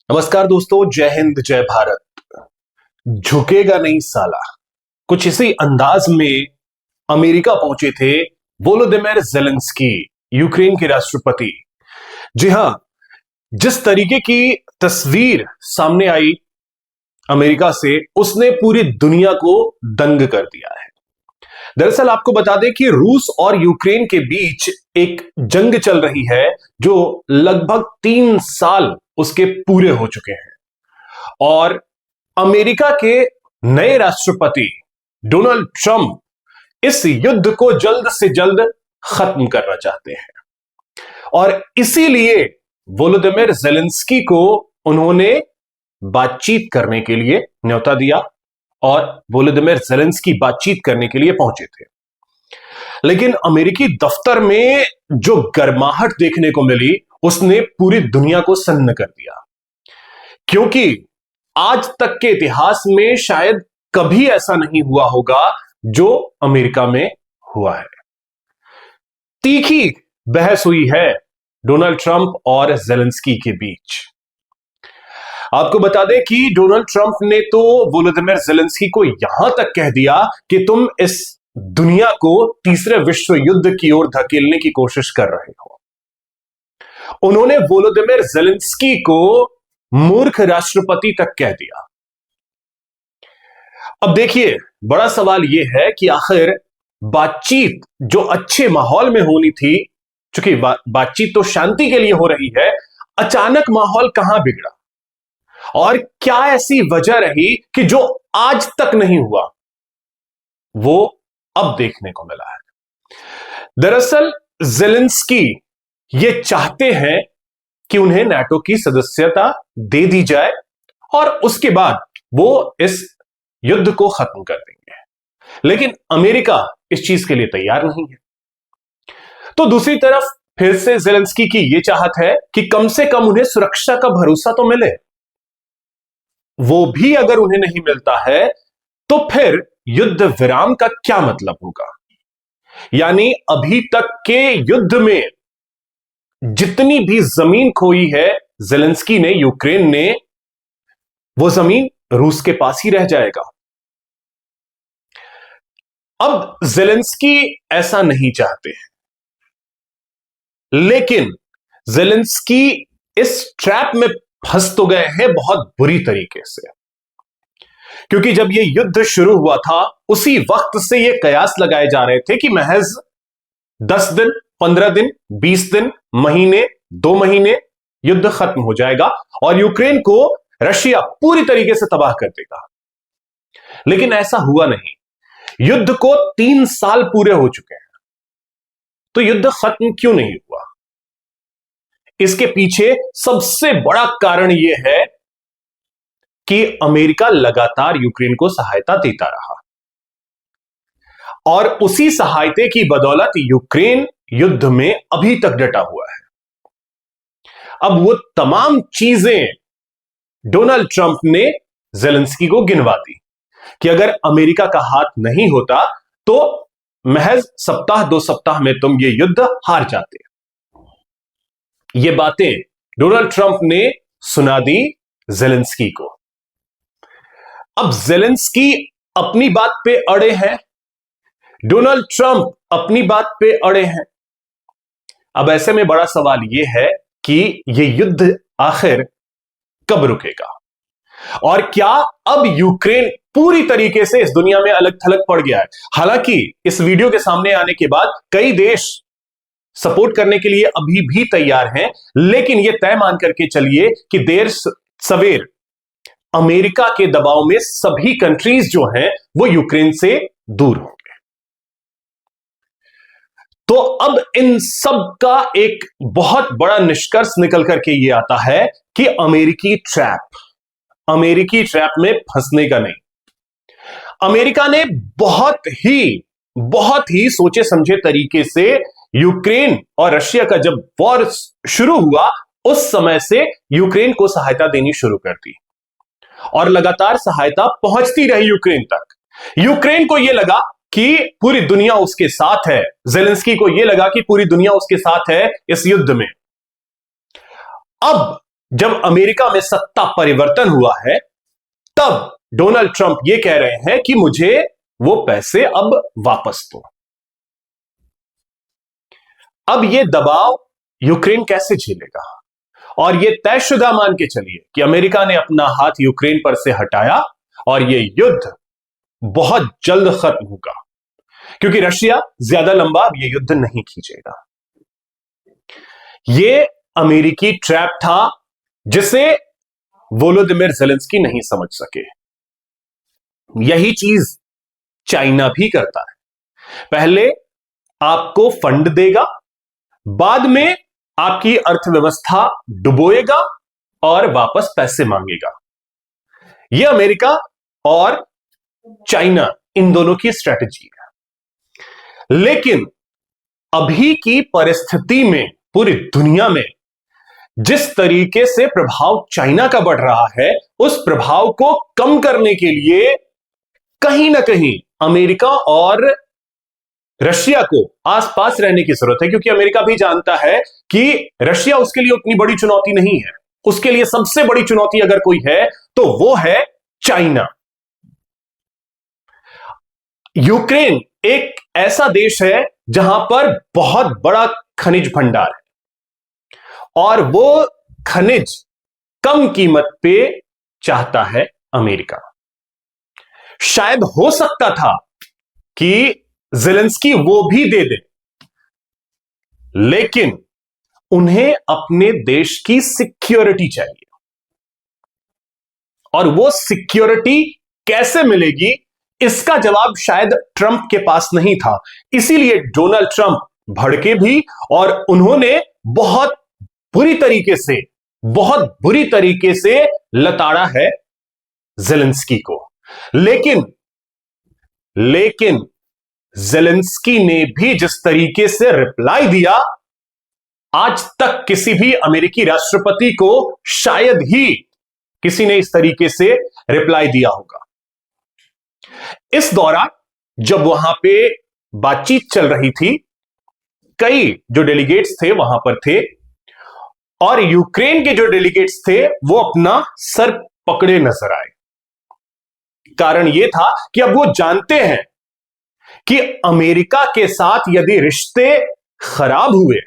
नमस्कार दोस्तों, जय हिंद जय भारत। झुकेगा नहीं साला, कुछ इसी अंदाज में अमेरिका पहुंचे थे वोलोदिमीर ज़ेलेंस्की, यूक्रेन के राष्ट्रपति। जी हां, जिस तरीके की तस्वीर सामने आई अमेरिका से, उसने पूरी दुनिया को दंग कर दिया है। दरअसल आपको बता दें कि रूस और यूक्रेन के बीच एक जंग चल रही है जो लगभग 3 साल उसके पूरे हो चुके हैं और अमेरिका के नए राष्ट्रपति डोनाल्ड ट्रंप इस युद्ध को जल्द से जल्द खत्म करना चाहते हैं और इसीलिए वोलोदिमीर ज़ेलेंस्की को उन्होंने बातचीत करने के लिए न्योता दिया और वोलोदिमीर ज़ेलेंस्की बातचीत करने के लिए पहुंचे थे। लेकिन अमेरिकी दफ्तर में जो गर्माहट देखने को मिली उसने पूरी दुनिया को सन्न कर दिया, क्योंकि आज तक के इतिहास में शायद कभी ऐसा नहीं हुआ होगा जो अमेरिका में हुआ है। तीखी बहस हुई है डोनाल्ड ट्रंप और ज़ेलेंस्की के बीच। आपको बता दें कि डोनाल्ड ट्रंप ने तो वोलोदिमीर ज़ेलेंस्की को यहां तक कह दिया कि तुम इस दुनिया को तीसरे विश्व युद्ध की ओर धकेलने की कोशिश कर रहे हो। उन्होंने वोलोदिमीर ज़ेलेंस्की को मूर्ख राष्ट्रपति तक कह दिया। अब देखिए, बड़ा सवाल यह है कि आखिर बातचीत जो अच्छे माहौल में होनी थी, चूंकि बातचीत तो शांति के लिए हो रही है, अचानक माहौल कहां बिगड़ा और क्या ऐसी वजह रही कि जो आज तक नहीं हुआ वो अब देखने को मिला है। दरअसल ज़ेलेंस्की ये चाहते हैं कि उन्हें नाटो की सदस्यता दे दी जाए और उसके बाद वो इस युद्ध को खत्म कर देंगे, लेकिन अमेरिका इस चीज के लिए तैयार नहीं है। तो दूसरी तरफ फिर से ज़ेलेंस्की की यह चाहत है कि कम से कम उन्हें सुरक्षा का भरोसा तो मिले। वो भी अगर उन्हें नहीं मिलता है तो फिर युद्ध विराम का क्या मतलब होगा। यानी अभी तक के युद्ध में जितनी भी जमीन खोई है ज़ेलेंस्की ने, यूक्रेन ने, वो जमीन रूस के पास ही रह जाएगा। अब ज़ेलेंस्की ऐसा नहीं चाहते हैं, लेकिन ज़ेलेंस्की इस ट्रैप में फंस तो गए हैं बहुत बुरी तरीके से, क्योंकि जब यह युद्ध शुरू हुआ था उसी वक्त से यह कयास लगाए जा रहे थे कि महज 10 दिन, 15 दिन, 20 दिन, महीने, 2 महीने युद्ध खत्म हो जाएगा और यूक्रेन को रशिया पूरी तरीके से तबाह कर देगा। लेकिन ऐसा हुआ नहीं। युद्ध को 3 साल पूरे हो चुके हैं, तो युद्ध खत्म क्यों नहीं हुआ? इसके पीछे सबसे बड़ा कारण यह है कि अमेरिका लगातार यूक्रेन को सहायता देता रहा और उसी सहायता की बदौलत यूक्रेन युद्ध में अभी तक डटा हुआ है। अब वो तमाम चीजें डोनाल्ड ट्रंप ने ज़ेलेंस्की को गिनवा दी कि अगर अमेरिका का हाथ नहीं होता तो महज सप्ताह 2 सप्ताह में तुम ये युद्ध हार जाते। ये बातें डोनाल्ड ट्रंप ने सुना दी ज़ेलेंस्की को। अब ज़ेलेंस्की अपनी बात पे अड़े हैं, डोनाल्ड ट्रंप अपनी बात पे अड़े हैं। अब ऐसे में बड़ा सवाल यह है कि यह युद्ध आखिर कब रुकेगा और क्या अब यूक्रेन पूरी तरीके से इस दुनिया में अलग थलग पड़ गया है। हालांकि इस वीडियो के सामने आने के बाद कई देश सपोर्ट करने के लिए अभी भी तैयार हैं, लेकिन यह तय मान करके चलिए कि देर सवेर अमेरिका के दबाव में सभी कंट्रीज जो हैं वो यूक्रेन से दूर होंगे। तो अब इन सब का एक बहुत बड़ा निष्कर्ष निकल करके यह आता है कि अमेरिकी ट्रैप में फंसने का नहीं। अमेरिका ने बहुत ही सोचे समझे तरीके से यूक्रेन और रशिया का जब वॉर शुरू हुआ उस समय से यूक्रेन को सहायता देनी शुरू कर दी और लगातार सहायता पहुंचती रही यूक्रेन तक। यूक्रेन को यह लगा कि पूरी दुनिया उसके साथ है, ज़ेलेंस्की को यह लगा कि पूरी दुनिया उसके साथ है इस युद्ध में। अब जब अमेरिका में सत्ता परिवर्तन हुआ है, तब डोनाल्ड ट्रंप यह कह रहे हैं कि मुझे वो पैसे अब वापस दो। अब यह दबाव यूक्रेन कैसे झेलेगा? और यह तयशुदा मान के चलिए कि अमेरिका ने अपना हाथ यूक्रेन पर से हटाया और यह युद्ध बहुत जल्द खत्म होगा, क्योंकि रशिया ज्यादा लंबा अब यह युद्ध नहीं खींचेगा। यह अमेरिकी ट्रैप था जिसे वोलोदिमीर ज़ेलेंस्की नहीं समझ सके। यही चीज चाइना भी करता है। पहले आपको फंड देगा, बाद में आपकी अर्थव्यवस्था डुबोएगा और वापस पैसे मांगेगा। यह अमेरिका और चाइना, इन दोनों की स्ट्रेटजी है। लेकिन अभी की परिस्थिति में पूरी दुनिया में जिस तरीके से प्रभाव चाइना का बढ़ रहा है, उस प्रभाव को कम करने के लिए कहीं ना कहीं अमेरिका और रशिया को आसपास रहने की जरूरत है, क्योंकि अमेरिका भी जानता है कि रशिया उसके लिए उतनी बड़ी चुनौती नहीं है। उसके लिए सबसे बड़ी चुनौती अगर कोई है तो वो है चाइना। यूक्रेन एक ऐसा देश है जहां पर बहुत बड़ा खनिज भंडार है और वो खनिज कम कीमत पे चाहता है अमेरिका। शायद हो सकता था कि ज़ेलेंस्की वो भी दे दे, लेकिन उन्हें अपने देश की सिक्योरिटी चाहिए, और वो सिक्योरिटी कैसे मिलेगी इसका जवाब शायद ट्रंप के पास नहीं था। इसीलिए डोनाल्ड ट्रंप भड़के भी और उन्होंने बहुत बुरी तरीके से लताड़ा है ज़ेलेंस्की को। लेकिन ज़ेलेंस्की ने भी जिस तरीके से रिप्लाई दिया, आज तक किसी भी अमेरिकी राष्ट्रपति को शायद ही किसी ने इस तरीके से रिप्लाई दिया होगा। इस दौरान जब वहां पे बातचीत चल रही थी, कई जो डेलीगेट्स थे वहां पर थे और यूक्रेन के जो डेलीगेट्स थे वो अपना सर पकड़े नजर आए। कारण यह था कि अब वो जानते हैं कि अमेरिका के साथ यदि रिश्ते खराब हुए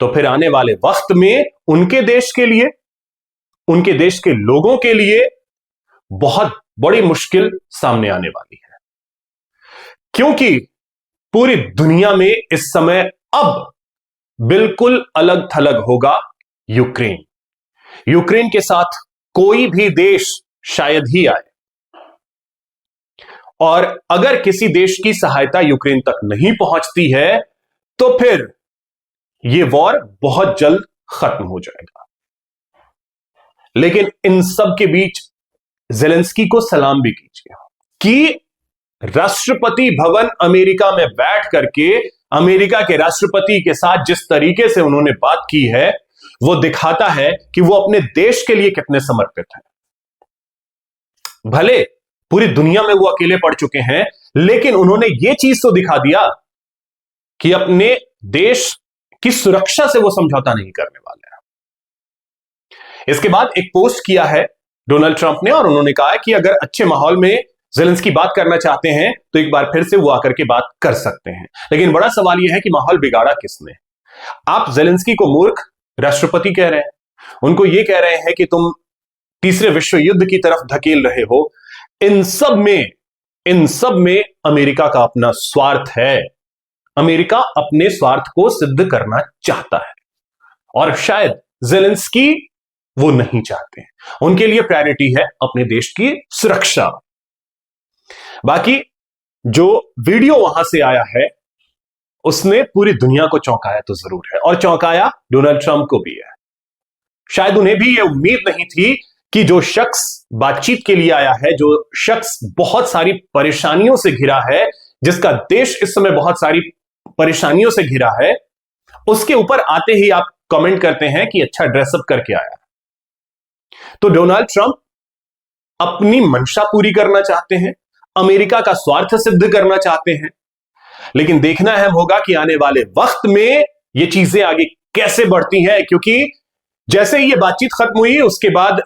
तो फिर आने वाले वक्त में उनके देश के लिए, उनके देश के लोगों के लिए बहुत बड़ी मुश्किल सामने आने वाली है। क्योंकि पूरी दुनिया में इस समय अब बिल्कुल अलग थलग होगा यूक्रेन। यूक्रेन के साथ कोई भी देश शायद ही आए, और अगर किसी देश की सहायता यूक्रेन तक नहीं पहुंचती है तो फिर यह वॉर बहुत जल्द खत्म हो जाएगा। लेकिन इन सब के बीच ज़ेलेंस्की को सलाम भी कीजिए कि राष्ट्रपति भवन अमेरिका में बैठ करके अमेरिका के राष्ट्रपति के साथ जिस तरीके से उन्होंने बात की है, वो दिखाता है कि वो अपने देश के लिए कितने समर्पित हैं। भले पूरी दुनिया में वो अकेले पड़ चुके हैं, लेकिन उन्होंने ये चीज तो दिखा दिया कि अपने देश की सुरक्षा से वो समझौता नहीं करने वाले हैं। इसके बाद एक पोस्ट किया है डोनाल्ड ट्रंप ने और उन्होंने कहा है कि अगर अच्छे माहौल में ज़ेलेंस्की बात करना चाहते हैं तो एक बार फिर से वो आकर के बात कर सकते हैं। लेकिन बड़ा सवाल यह है कि माहौल बिगाड़ा किसने? आप ज़ेलेंस्की को मूर्ख राष्ट्रपति कह रहे हैं, उनको यह कह रहे हैं कि तुम तीसरे विश्व युद्ध की तरफ धकेल रहे हो। इन सब में अमेरिका का अपना स्वार्थ है। अमेरिका अपने स्वार्थ को सिद्ध करना चाहता है और शायद ज़ेलेंस्की वो नहीं चाहते हैं। उनके लिए प्रायोरिटी है अपने देश की सुरक्षा। बाकी जो वीडियो वहां से आया है उसने पूरी दुनिया को चौंकाया तो जरूर है, और चौंकाया डोनाल्ड ट्रंप को भी है। शायद उन्हें भी यह उम्मीद नहीं थी कि जो शख्स बातचीत के लिए आया है, जो शख्स बहुत सारी परेशानियों से घिरा है, जिसका देश इस समय बहुत सारी परेशानियों से घिरा है, उसके ऊपर आते ही आप कमेंट करते हैं कि अच्छा ड्रेसअप करके आया। तो डोनाल्ड ट्रंप अपनी मंशा पूरी करना चाहते हैं, अमेरिका का स्वार्थ सिद्ध करना चाहते हैं, लेकिन देखना अहम होगा कि आने वाले वक्त में ये चीजें आगे कैसे बढ़ती हैं, क्योंकि जैसे ही ये बातचीत खत्म हुई उसके बाद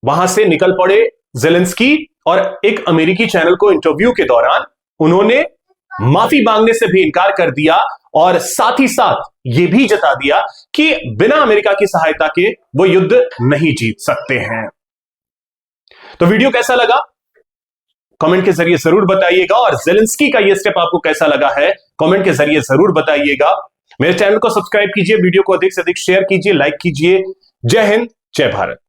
वहां से निकल पड़े जेलेंस्की और एक अमेरिकी चैनल को इंटरव्यू के दौरान उन्होंने माफी मांगने से भी इनकार कर दिया और साथ ही साथ यह भी जता दिया कि बिना अमेरिका की सहायता के वो युद्ध नहीं जीत सकते हैं। तो वीडियो कैसा लगा कमेंट के जरिए जरूर बताइएगा और जेलेंस्की का यह स्टेप आपको कैसा लगा है कमेंट के जरिए जरूर बताइएगा। मेरे चैनल को सब्सक्राइब कीजिए, वीडियो को अधिक से अधिक शेयर कीजिए, लाइक कीजिए। जय हिंद, जय भारत।